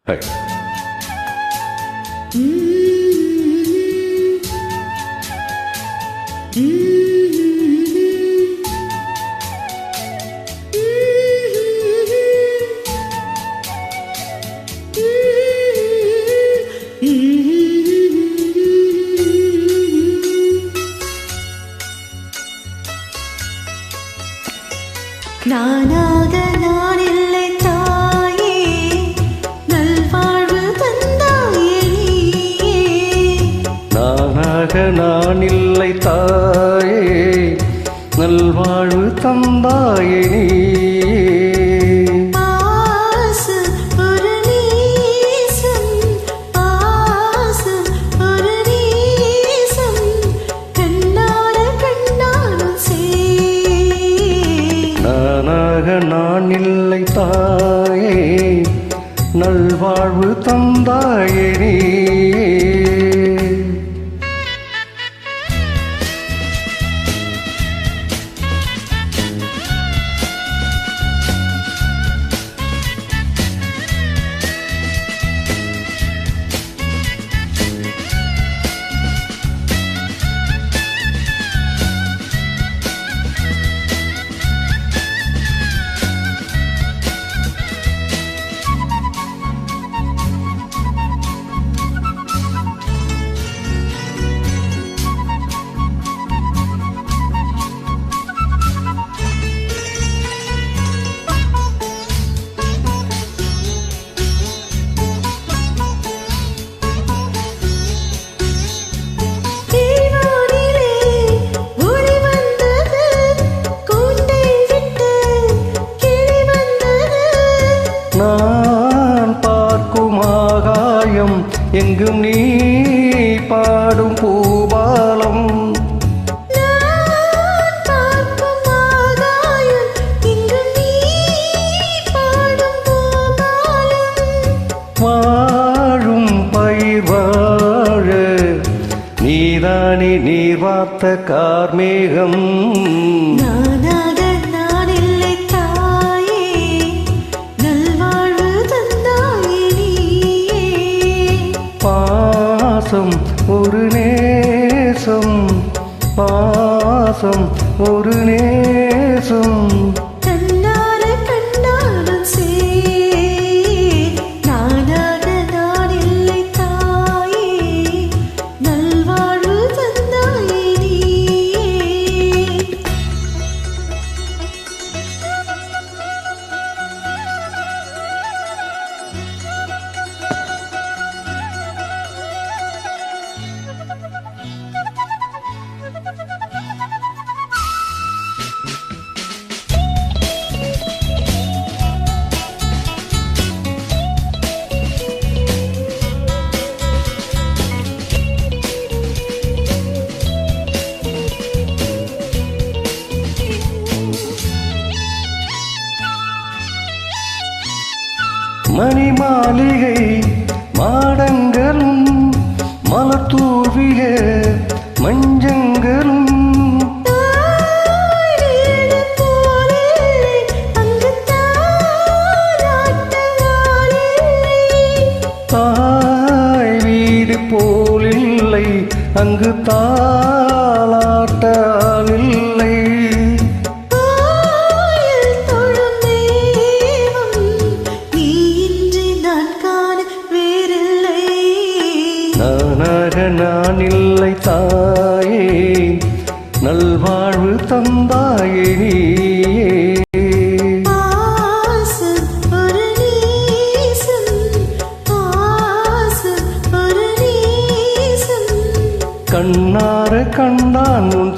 Hey. நானாக நான் இல்லை தாயே, நல்வாழ்வு தந்தாயே நீயே. நானாக நான் இல்லை தாயே, நல்வாழ்வு தந்தாயே நீயே. பாசம் ஒரு நேசம், பாசம் ஒரு நேசம், கண்ணார கண்ணாலும் நானாக நான் இல்லை தாயே, நல்வாழ்வு தந்தாயே நீயே. நான் பார்க்கும் ஆகாயம் எங்கும் நீ பாடும் பூபாலம். வாழும் பயிர் வாழ நீதானே நீர் வார்த்த கார்மேகம். பாசம் ஒரு நேசம், பாசம் ஒரு நேசம், கண்ணார கண்ணாலும் நானாக நான் இல்லை தாயே, நல்வாழ்வு தந்தாயே நீயே. மணி மாளிகை மாடங்களும் மலத்தூவிய மஞ்சங்களும் தாய் வீடு போலில்லை, அங்கு தாலாட்டாலில்லை. நானாக நான் இல்லை தாயே, நல்வாழ்வு தந்தாயே நீயே. பாசம் ஒரு நேசம், பாசம் ஒரு நேசம், கண்ணார கண்டான் உன்